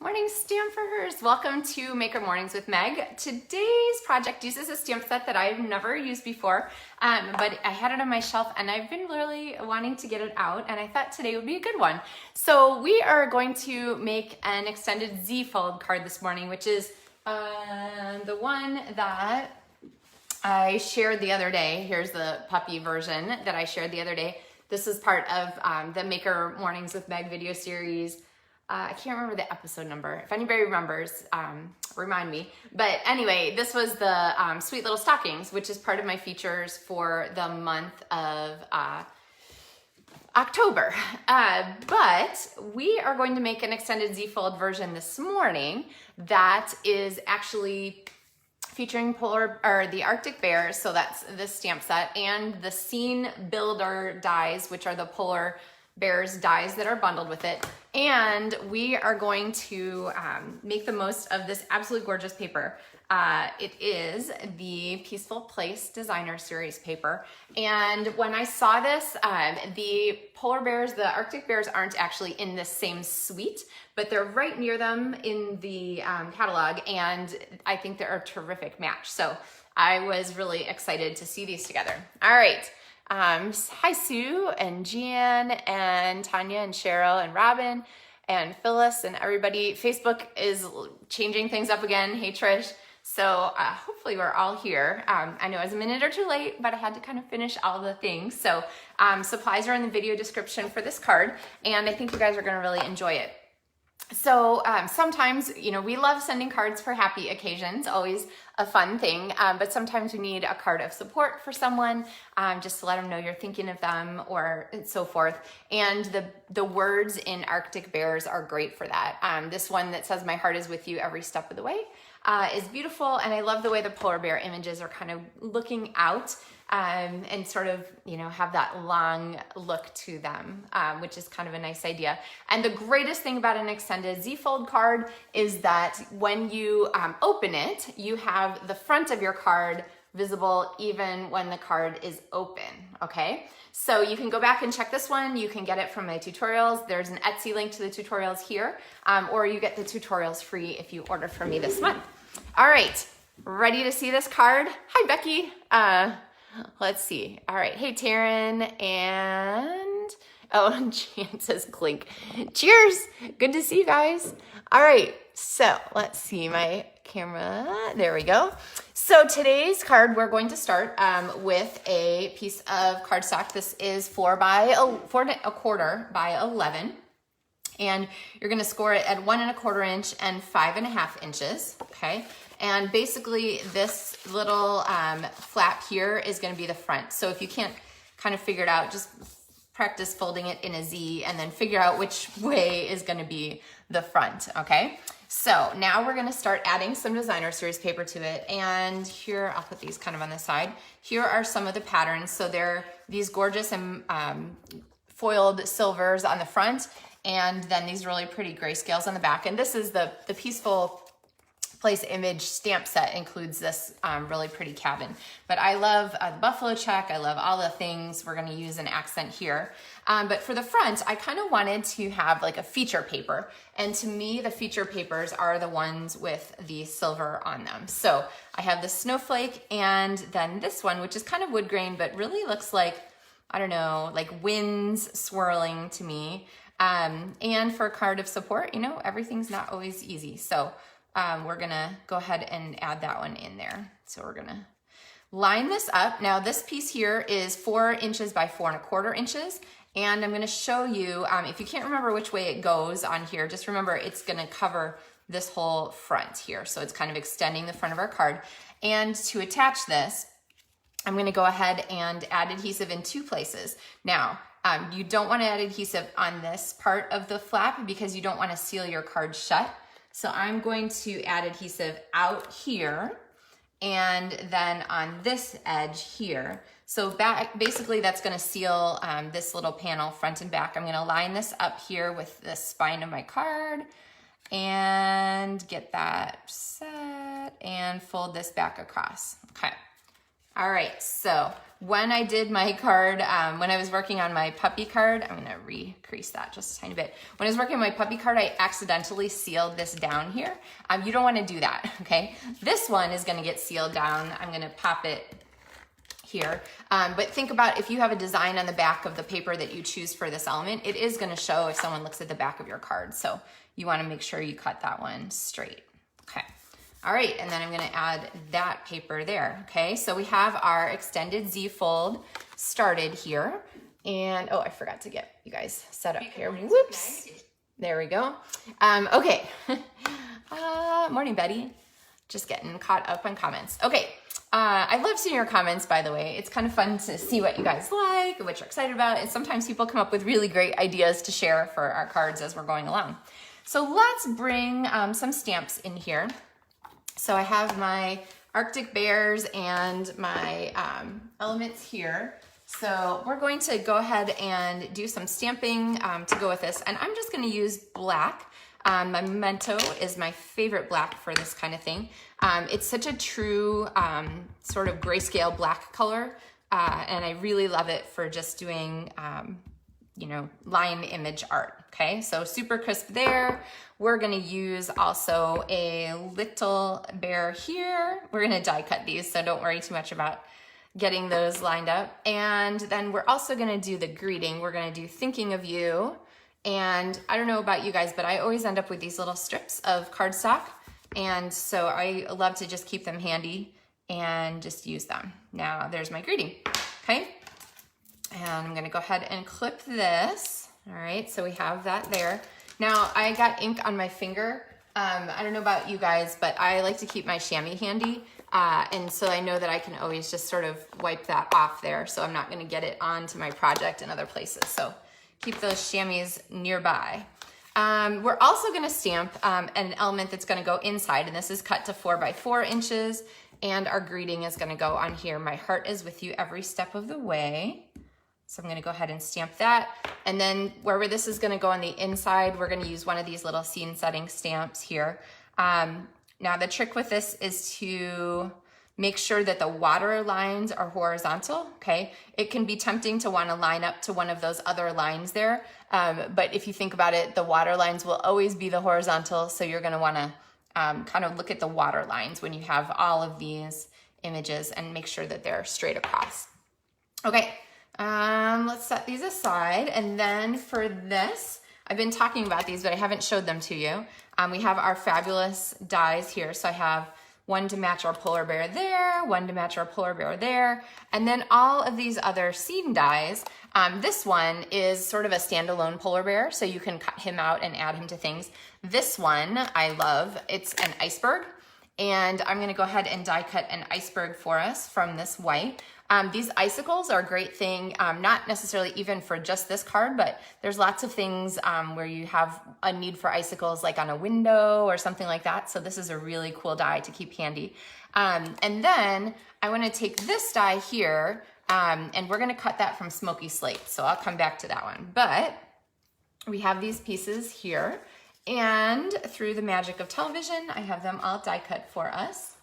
Morning Stampers! Welcome to Maker Mornings with Meg. Today's project uses a stamp set that I've never used before, but I had it on my shelf and I've been really wanting to get it out, and I thought today would be a good one. So we are going to make an extended Z-fold card this morning, which is the one that I shared the other day. Here's the puppy version that I shared the other day. This is part of the Maker Mornings with Meg video series. I can't remember the episode number. If anybody remembers, remind me. But anyway, this was the Sweet Little Stockings, which is part of my features for the month of October. But we are going to make an extended Z-fold version this morning that is actually featuring the Arctic Bears, so that's this stamp set, and the Scene Builder dies, which are the Polar Bears dies that are bundled with it. And we are going to make the most of this absolutely gorgeous paper. It is the Peaceful Place Designer Series paper. And when I saw this, the polar bears, the Arctic bears aren't actually in this same suite, but they're right near them in the catalog, and I think they're a terrific match. So I was really excited to see these together. All right. Hi Sue and Jan and Tanya and Cheryl and Robin and Phyllis and everybody. Facebook is changing things up again. Hey Trish. So hopefully we're all here. I know I was a minute or two late, but I had to kind of finish all the things. So supplies are in the video description for this card, and I think you guys are going to really enjoy it. So sometimes, you know, we love sending cards for happy occasions, always a fun thing, but sometimes we need a card of support for someone, just to let them know you're thinking of them or so forth. And the words in Arctic Bears are great for that. This one that says, "My heart is with you every step of the way," is beautiful. And I love the way the polar bear images are kind of looking out and sort of, you know, have that long look to them, which is kind of a nice idea. And the greatest thing about an extended Z-fold card is that when you open it, you have the front of your card visible even when the card is open, okay? So you can go back and check this one. You can get it from my tutorials. There's an Etsy link to the tutorials here, or you get the tutorials free if you order from me this month. All right, ready to see this card? Hi, Becky. Let's see. All right. Hey, Taryn, and oh, Jan says clink. Cheers. Good to see you guys. All right. So let's see my camera. There we go. So today's card, we're going to start with a piece of cardstock. This is 4 1/4 by 11. And you're going to score it at 1 1/4 inch and 5 1/2 inches. Okay. And basically this little flap here is going to be the front. So if you can't kind of figure it out, just practice folding it in a Z and then figure out which way is going to be the front. Okay. So now we're going to start adding some designer series paper to it. And here, I'll put these kind of on the side. Here are some of the patterns. So they're these gorgeous foiled silvers on the front, and then these really pretty grayscales on the back. And this is the Peaceful Place image stamp set includes this really pretty cabin. But I love the buffalo check. I love all the things. We're going to use an accent here. But for the front, I kind of wanted to have like a feature paper. And to me, the feature papers are the ones with the silver on them. So I have the snowflake and then this one, which is kind of wood grain, but really looks like, I don't know, like winds swirling to me. And for a card of support, you know, everything's not always easy. So we're gonna go ahead and add that one in there. So we're gonna line this up. Now this piece here is 4 inches by 4 1/4 inches. And I'm gonna show you, if you can't remember which way it goes on here, just remember it's gonna cover this whole front here. So it's kind of extending the front of our card. And to attach this, I'm gonna go ahead and add adhesive in 2 places. Now, you don't wanna add adhesive on this part of the flap because you don't wanna seal your card shut. So I'm going to add adhesive out here and then on this edge here. So basically that's gonna seal this little panel front and back. I'm gonna line this up here with the spine of my card and get that set and fold this back across. Okay. All right, so when I did my card, when I was working on my puppy card, I'm gonna recrease that just a tiny bit. When I was working on my puppy card, I accidentally sealed this down here. You don't wanna do that, okay? This one is gonna get sealed down. I'm gonna pop it here. But think about if you have a design on the back of the paper that you choose for this element, it is gonna show if someone looks at the back of your card. So you wanna make sure you cut that one straight, okay? All right, and then I'm gonna add that paper there, okay? So we have our extended Z fold started here. And, oh, I forgot to get you guys set up here. Whoops, there we go. Okay, morning, Betty. Just getting caught up on comments. Okay, I love seeing your comments, by the way. It's kind of fun to see what you guys like, what you're excited about, and sometimes people come up with really great ideas to share for our cards as we're going along. So let's bring some stamps in here. So I have my Arctic bears and my elements here. So we're going to go ahead and do some stamping to go with this. And I'm just gonna use black. My Memento is my favorite black for this kind of thing. It's such a true sort of grayscale black color. And I really love it for just doing you know, line image art, okay? So super crisp there. We're gonna use also a little bear here. We're gonna die cut these, so don't worry too much about getting those lined up. And then we're also gonna do the greeting. We're gonna do thinking of you. And I don't know about you guys, but I always end up with these little strips of cardstock. And so I love to just keep them handy and just use them. Now there's my greeting, okay? And I'm gonna go ahead and clip this. All right, so we have that there. Now I got ink on my finger. I don't know about you guys, but I like to keep my chamois handy. And so I know that I can always just sort of wipe that off there. So I'm not gonna get it onto my project in other places. So keep those chamois nearby. We're also gonna stamp an element that's gonna go inside, and this is cut to 4 by 4 inches. And our greeting is gonna go on here. My heart is with you every step of the way. So I'm gonna go ahead and stamp that. And then wherever this is gonna go on the inside, we're gonna use one of these little scene setting stamps here. Now the trick with this is to make sure that the water lines are horizontal, okay? It can be tempting to wanna line up to one of those other lines there. But if you think about it, the water lines will always be the horizontal. So you're gonna wanna kind of look at the water lines when you have all of these images and make sure that they're straight across. Okay. Let's set these aside. And then for this, I've been talking about these, but I haven't showed them to you. We have our fabulous dies here. So I have one to match our polar bear there, one to match our polar bear there, and then all of these other scene dies. This one is sort of a standalone polar bear, so you can cut him out and add him to things. This one I love. It's an iceberg. And I'm gonna go ahead and die cut an iceberg for us from this white. These icicles are a great thing, not necessarily even for just this card, but there's lots of things where you have a need for icicles like on a window or something like that. So this is a really cool die to keep handy. And then I wanna take this die here and we're gonna cut that from Smoky Slate. So I'll come back to that one. But we have these pieces here. And through the magic of television, I have them all die cut for us.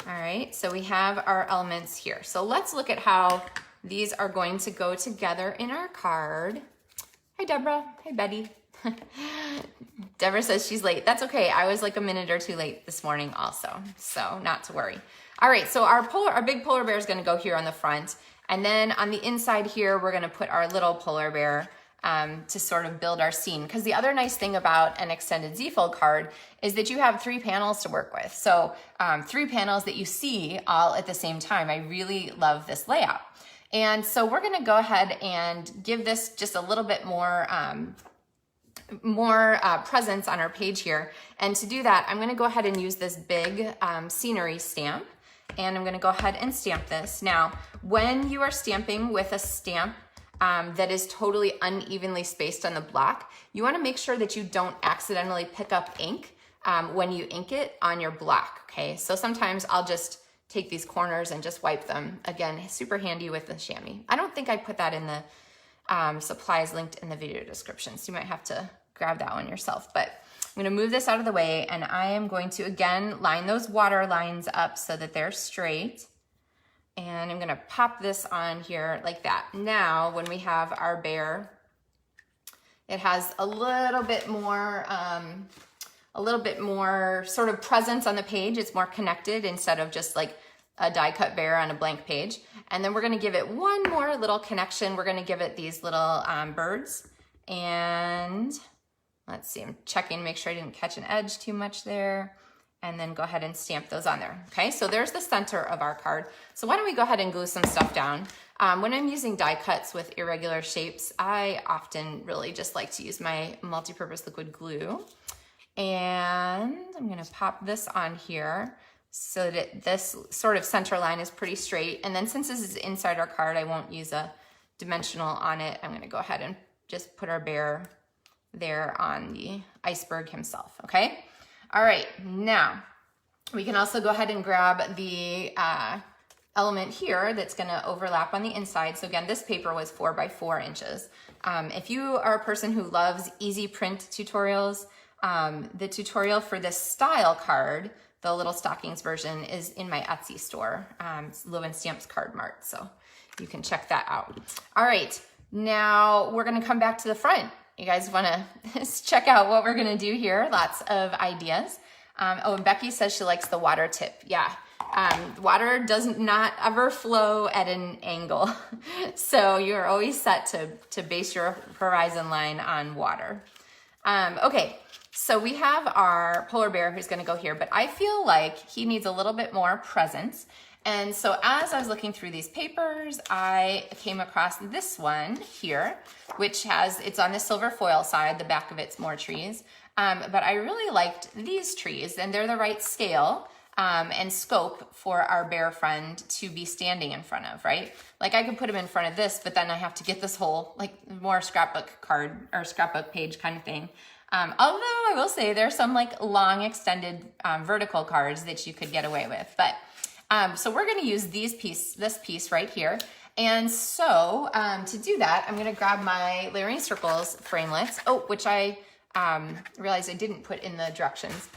All right, so we have our elements here. So let's look at how these are going to go together in our card. Hi, Deborah. Hi, Betty. Deborah says she's late. That's okay. I was like a minute or two late this morning also, so not to worry. All right, so our big polar bear is gonna go here on the front. And then on the inside here, we're gonna put our little polar bear to sort of build our scene. Because the other nice thing about an extended Z-fold card is that you have 3 panels to work with. So 3 panels that you see all at the same time. I really love this layout. And so we're gonna go ahead and give this just a little bit more presence on our page here. And to do that, I'm gonna go ahead and use this big scenery stamp. And I'm gonna go ahead and stamp this. Now, when you are stamping with a stamp that is totally unevenly spaced on the block, you wanna make sure that you don't accidentally pick up ink when you ink it on your block, okay? So sometimes I'll just take these corners and just wipe them. Again, super handy with the chamois. I don't think I put that in the supplies linked in the video description, so you might have to grab that one yourself. But I'm gonna move this out of the way, and I am going to, again, line those water lines up so that they're straight. And I'm gonna pop this on here like that. Now, when we have our bear, it has a little bit more sort of presence on the page. It's more connected instead of just like a die cut bear on a blank page. And then we're gonna give it one more little connection. We're gonna give it these little birds. And let's see, I'm checking, make sure I didn't catch an edge too much there. And then go ahead and stamp those on there. Okay, so there's the center of our card. So why don't we go ahead and glue some stuff down. When I'm using die cuts with irregular shapes, I often really just like to use my multi-purpose liquid glue. And I'm gonna pop this on here so that this sort of center line is pretty straight. And then since this is inside our card, I won't use a dimensional on it. I'm gonna go ahead and just put our bear there on the iceberg himself, okay? All right, now we can also go ahead and grab the element here that's gonna overlap on the inside. So again, this paper was 4 by 4 inches. If you are a person who loves easy print tutorials, the tutorial for this style card, the little stockings version, is in my Etsy store. It's LovenStampsCardMart, so you can check that out. All right, now we're gonna come back to the front. You guys wanna check out what we're gonna do here. Lots of ideas. Oh, and Becky says she likes the water tip. Yeah, water does not ever flow at an angle. So you're always set to base your horizon line on water. Okay, so we have our polar bear who's gonna go here, but I feel like he needs a little bit more presence. And so as I was looking through these papers, I came across this one here, which it's on the silver foil side, the back of it's more trees. But I really liked these trees, and they're the right scale and scope for our bear friend to be standing in front of, right? Like I could put him in front of this, but then I have to get this whole like more scrapbook card or scrapbook page kind of thing. Although I will say there's some like long extended vertical cards that you could get away with, but so we're gonna use this piece right here. And so to do that, I'm gonna grab my Layering Circles framelits, which I realized I didn't put in the directions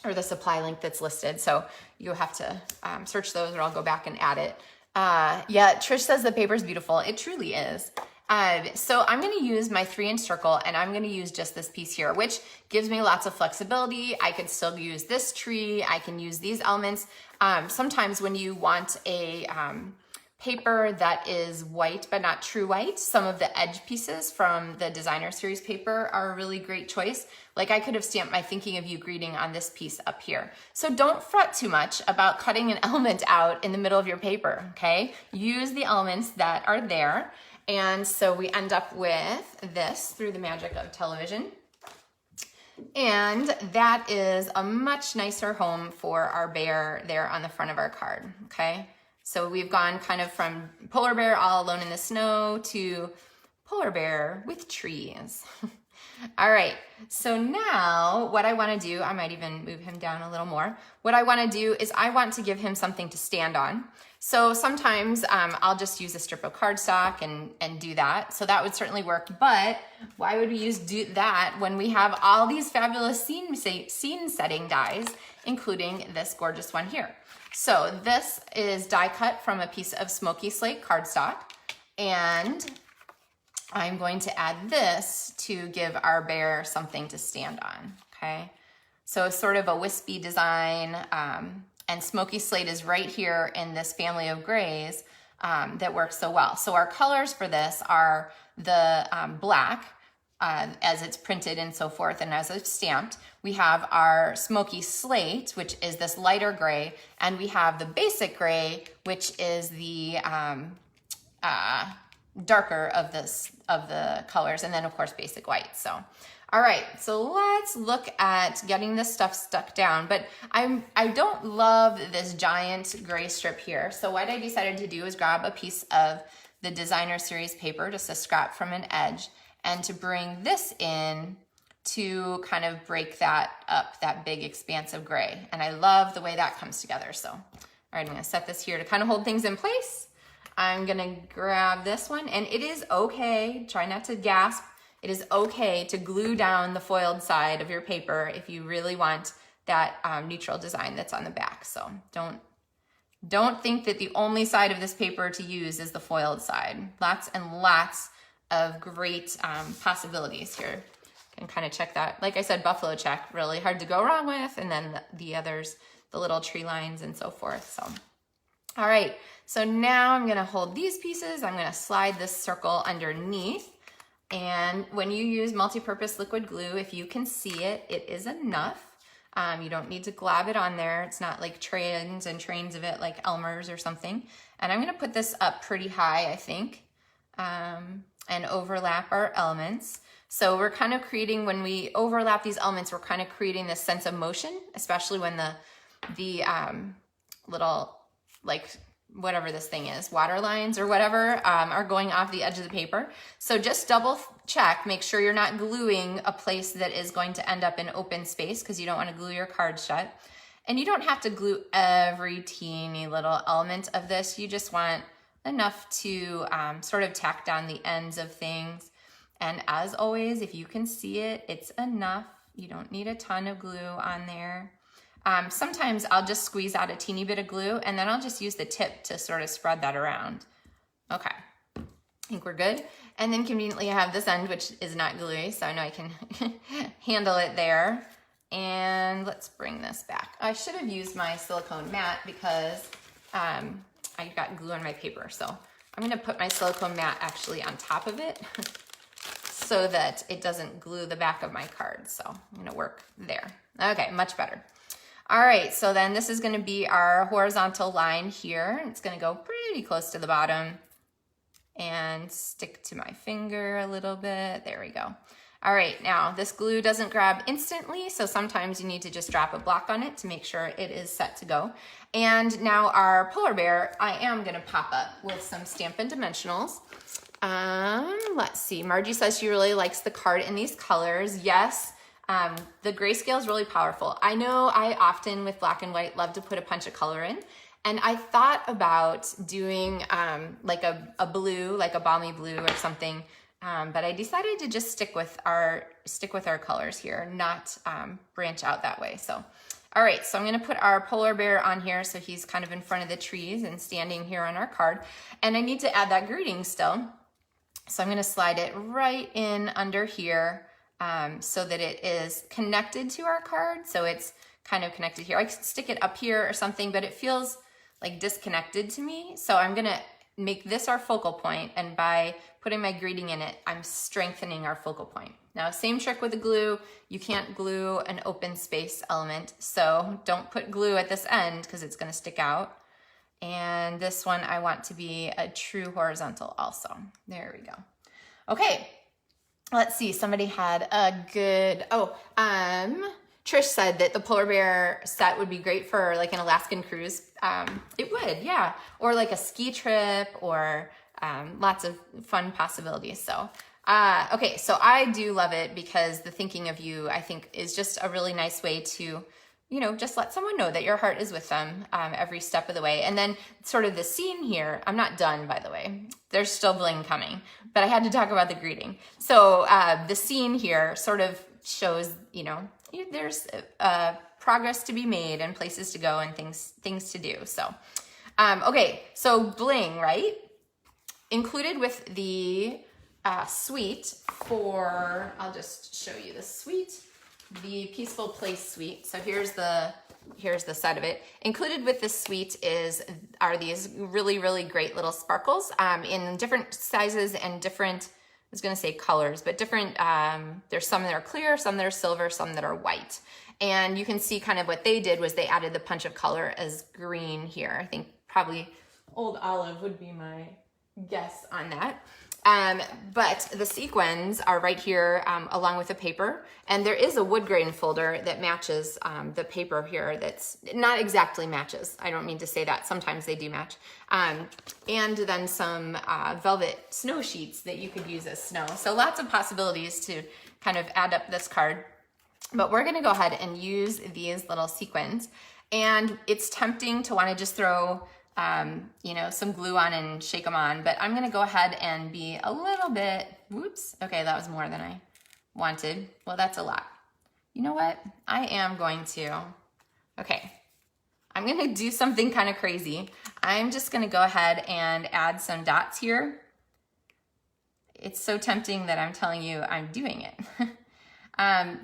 or the supply link that's listed. So you'll have to search those, or I'll go back and add it. Yeah, Trish says the paper's beautiful. It truly is. So I'm gonna use my 3-inch circle, and I'm gonna use just this piece here, which gives me lots of flexibility. I could still use this tree. I can use these elements. Sometimes when you want a paper that is white, but not true white, some of the edge pieces from the designer series paper are a really great choice. Like I could have stamped my Thinking of You greeting on this piece up here. So don't fret too much about cutting an element out in the middle of your paper, okay? Use the elements that are there. And so we end up with this through the magic of television. And that is a much nicer home for our bear there on the front of our card, okay? So we've gone kind of from polar bear all alone in the snow to polar bear with trees. All right, so now what I wanna do, I might even move him down a little more. What I wanna do is I want to give him something to stand on. So sometimes I'll just use a strip of cardstock and do that. So that would certainly work, but why would we do that when we have all these fabulous scene setting dies, including this gorgeous one here. So this is die cut from a piece of smoky slate cardstock, and I'm going to add this to give our bear something to stand on, okay? So sort of a wispy design, and smoky slate is right here in this family of grays that works so well. So our colors for this are the black, as it's printed and so forth, and as it's stamped. We have our smoky slate, which is this lighter gray, and we have the basic gray, which is the darker of the colors, and then of course basic white. So all right, so let's look at getting this stuff stuck down, but I don't love this giant gray strip here. So what I decided to do is grab a piece of the designer series paper, just a scrap from an edge, and to bring this in to kind of break that up, that big expansive gray. And I love the way that comes together. So, all right, I'm gonna set this here to kind of hold things in place. I'm gonna grab this one, and it is okay, try not to gasp. It is okay to glue down the foiled side of your paper if you really want that neutral design that's on the back. So don't Don't think that the only side of this paper to use is the foiled side. Lots and lots of great possibilities here. Can kind of check that. Like I said, buffalo check, really hard to go wrong with. And then the others, the little tree lines and so forth. So, all right. So now I'm gonna hold these pieces. I'm gonna slide this circle underneath. And when you use multi-purpose liquid glue, if you can see it, it is enough. You don't need to glab it on there. It's not like trains and trains of it like Elmer's or something. And I'm gonna put this up pretty high, I think, and overlap our elements. So we're kind of creating, when we overlap these elements, we're kind of creating this sense of motion, especially when the little, like, whatever this thing is, water lines or whatever, are going off the edge of the paper. So just double check, make sure you're not gluing a place that is going to end up in open space, because you don't want to glue your card shut. And you don't have to glue every teeny little element of this. You just want enough to sort of tack down the ends of things. And as always, if you can see it, it's enough. You don't need a ton of glue on there. Sometimes I'll just squeeze out a teeny bit of glue and then I'll just use the tip to sort of spread that around. Okay, I think we're good. And then conveniently I have this end, which is not gluey, so I know I can handle it there. And let's bring this back. I should have used my silicone mat because I got glue on my paper. So I'm gonna put my silicone mat actually on top of it so that it doesn't glue the back of my card. So I'm gonna work there. Okay, much better. All right, so then this is gonna be our horizontal line here. It's gonna go pretty close to the bottom and stick to my finger a little bit. There we go. All right, now this glue doesn't grab instantly, so sometimes you need to just drop a block on it to make sure it is set to go. And now our polar bear, I am gonna pop up with some Stampin' Dimensionals. Let's see, Margie says she really likes the card in these colors. Yes, the grayscale is really powerful. I know I often with black and white love to put a punch of color in, and I thought about doing like a blue, like a balmy blue or something, but I decided to just stick with our colors here, not branch out that way. So, all right, so I'm gonna put our polar bear on here so he's kind of in front of the trees and standing here on our card. And I need to add that greeting still. So I'm gonna slide it right in under here so that it is connected to our card. So it's kind of connected here. I could stick it up here or something, but it feels like disconnected to me. So I'm gonna make this our focal point, and by putting my greeting in it, I'm strengthening our focal point. Now, same trick with the glue. You can't glue an open space element, so don't put glue at this end because it's gonna stick out. And this one I want to be a true horizontal also. There we go. Okay, let's see, somebody had a good, Trish said that the polar bear set would be great for like an Alaskan cruise. It would, yeah. Or like a ski trip, or lots of fun possibilities. So, okay, so I do love it because the thinking of you, I think, is just a really nice way to, you know, just let someone know that your heart is with them every step of the way. And then sort of the scene here, I'm not done, by the way. There's still bling coming, but I had to talk about the greeting. So the scene here sort of shows, you know, there's progress to be made and places to go and things to do. So, okay, so bling, right? Included with the suite for, I'll just show you the suite, the Peaceful Place suite. So here's the set of it. Included with this suite are these really, really great little sparkles in different sizes and different, I was gonna say colors, but different, there's some that are clear, some that are silver, some that are white. And you can see kind of what they did was they added the punch of color as green here. I think probably Old Olive would be my guess on that. But the sequins are right here along with the paper. And there is a wood grain folder that matches the paper here that's not exactly matches. I don't mean to say that. Sometimes they do match. And then some velvet snow sheets that you could use as snow. So lots of possibilities to kind of add up this card. But we're gonna go ahead and use these little sequins. And it's tempting to wanna just throw you know, some glue on and shake them on, but I'm gonna go ahead and be a little bit, whoops, okay, that was more than I wanted. Well, that's a lot. You know what? I am going to, okay, I'm gonna do something kind of crazy. I'm just gonna go ahead and add some dots here. It's so tempting that I'm telling you I'm doing it.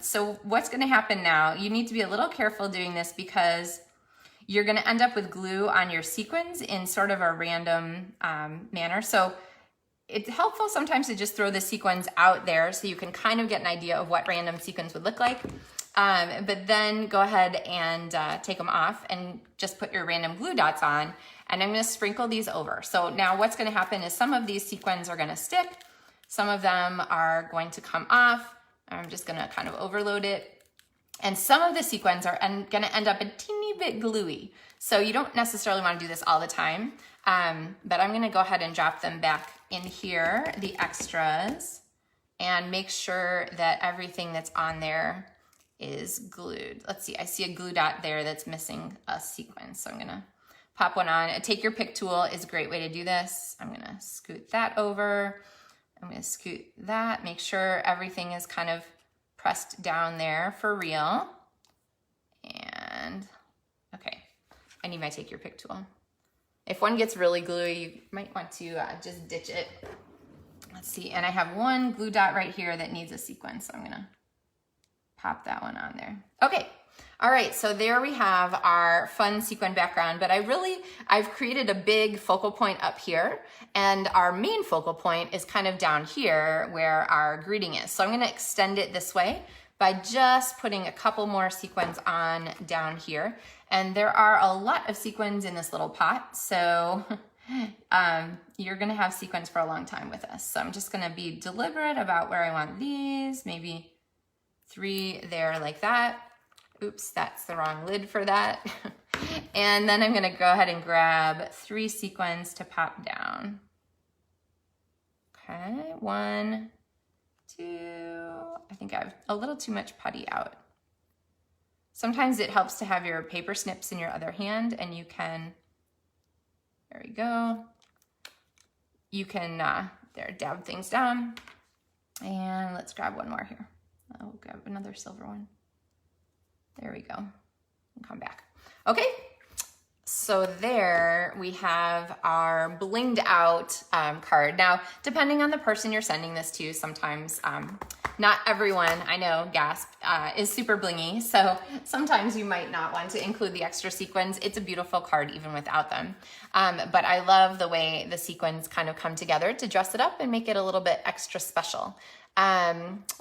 So what's gonna happen now, you need to be a little careful doing this because you're gonna end up with glue on your sequins in sort of a random manner. So it's helpful sometimes to just throw the sequins out there so you can kind of get an idea of what random sequins would look like. But then go ahead and take them off and just put your random glue dots on. And I'm gonna sprinkle these over. So now what's gonna happen is some of these sequins are gonna stick. Some of them are going to come off. I'm just gonna kind of overload it. And some of the sequins are gonna end up a teeny bit gluey. So you don't necessarily wanna do this all the time. But I'm gonna go ahead and drop them back in here, the extras, and make sure that everything that's on there is glued. Let's see, I see a glue dot there that's missing a sequence. So I'm gonna pop one on. A take your pick tool is a great way to do this. I'm gonna scoot that over. I'm gonna scoot that, make sure everything is kind of pressed down there for real. And okay, I need my take your pick tool. If one gets really gluey, you might want to just ditch it. Let's see, and I have one glue dot right here that needs a sequence, so I'm gonna pop that one on there. Okay, all right, so there we have our fun sequin background, but I've created a big focal point up here, and our main focal point is kind of down here where our greeting is. So I'm gonna extend it this way by just putting a couple more sequins on down here. And there are a lot of sequins in this little pot, so you're gonna have sequins for a long time with us. So I'm just gonna be deliberate about where I want these, maybe 3 there like that. Oops, that's the wrong lid for that. And then I'm gonna go ahead and grab 3 sequins to pop down. Okay, 1, 2, I think I have a little too much putty out. Sometimes it helps to have your paper snips in your other hand and you can, there we go. You can, there, dab things down. And let's grab one more here. I'll grab another silver one. There we go, and come back. Okay, so there we have our blinged out card. Now, depending on the person you're sending this to, sometimes not everyone, I know, gasp, is super blingy. So sometimes you might not want to include the extra sequins. It's a beautiful card even without them. But I love the way the sequins kind of come together to dress it up and make it a little bit extra special.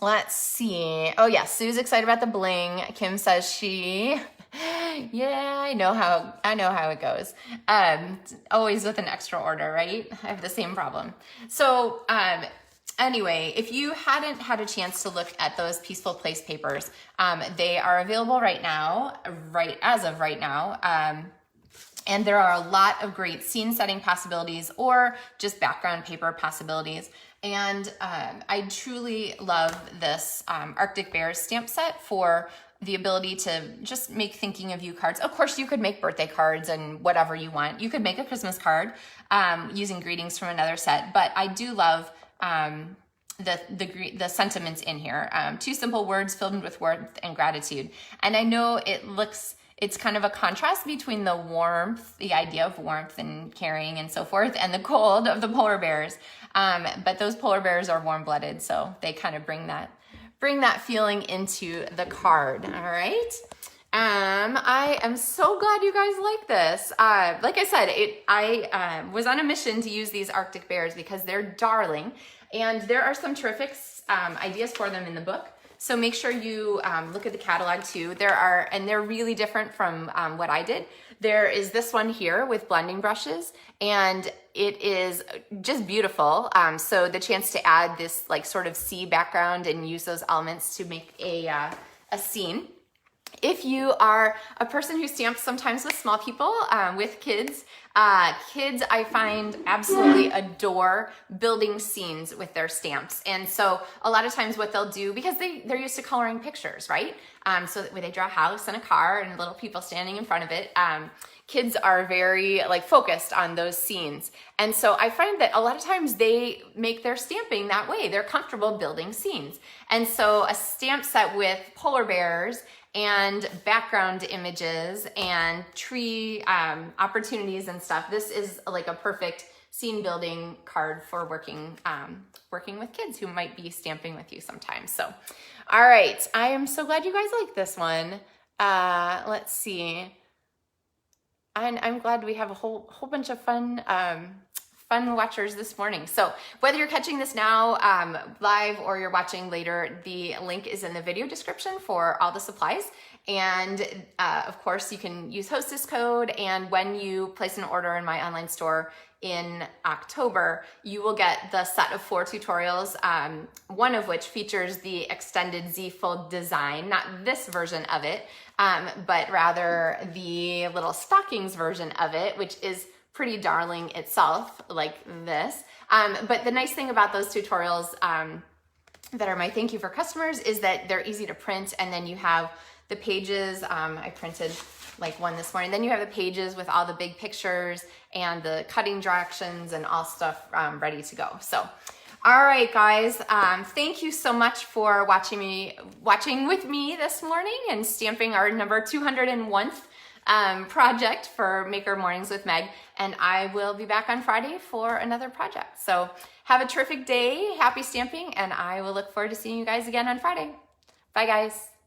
Let's see. Oh yeah, Sue's excited about the bling. Kim says she, yeah, I know how it goes. Always with an extra order, right? I have the same problem. So, anyway, if you hadn't had a chance to look at those Peaceful Place papers, they are available right now, as of right now. And there are a lot of great scene setting possibilities or just background paper possibilities. And I truly love this Arctic Bears stamp set for the ability to just make thinking of you cards. Of course, you could make birthday cards and whatever you want. You could make a Christmas card using greetings from another set. But I do love the sentiments in here. 2 simple words filled with warmth and gratitude. And I know it's kind of a contrast between the warmth, the idea of warmth and caring and so forth, and the cold of the polar bears. But those polar bears are warm-blooded, so they kind of bring that feeling into the card, all right? I am so glad you guys like this. Like I said, I was on a mission to use these Arctic bears because they're darling, and there are some terrific ideas for them in the book. So make sure you look at the catalog too. And they're really different from what I did. There is this one here with blending brushes, and it is just beautiful. So the chance to add this like sort of sea background and use those elements to make a scene. If you are a person who stamps sometimes with small people, with kids, kids I find absolutely adore building scenes with their stamps. And so a lot of times what they'll do, because they're used to coloring pictures, right? So when they draw a house and a car and little people standing in front of it, kids are very like focused on those scenes. And so I find that a lot of times they make their stamping that way. They're comfortable building scenes. And so a stamp set with polar bears and background images and tree opportunities and stuff. This is like a perfect scene building card for working with kids who might be stamping with you sometimes. So, all right, I am so glad you guys like this one. Let's see. I'm glad we have a whole bunch of fun watchers this morning. So whether you're catching this now live or you're watching later, the link is in the video description for all the supplies. And of course, you can use hostess code. And when you place an order in my online store in October, you will get the set of 4 tutorials, one of which features the extended Z-fold design, not this version of it, but rather the little stockings version of it, which is pretty darling itself, like this. But the nice thing about those tutorials that are my thank you for customers is that they're easy to print, and then you have the pages. I printed like one this morning. Then you have the pages with all the big pictures and the cutting directions and all stuff ready to go. So, all right, guys, thank you so much for watching with me this morning and stamping our number 201th project for Maker Mornings with Meg. And I will be back on Friday for another project. So have a terrific day, happy stamping, and I will look forward to seeing you guys again on Friday. Bye, guys.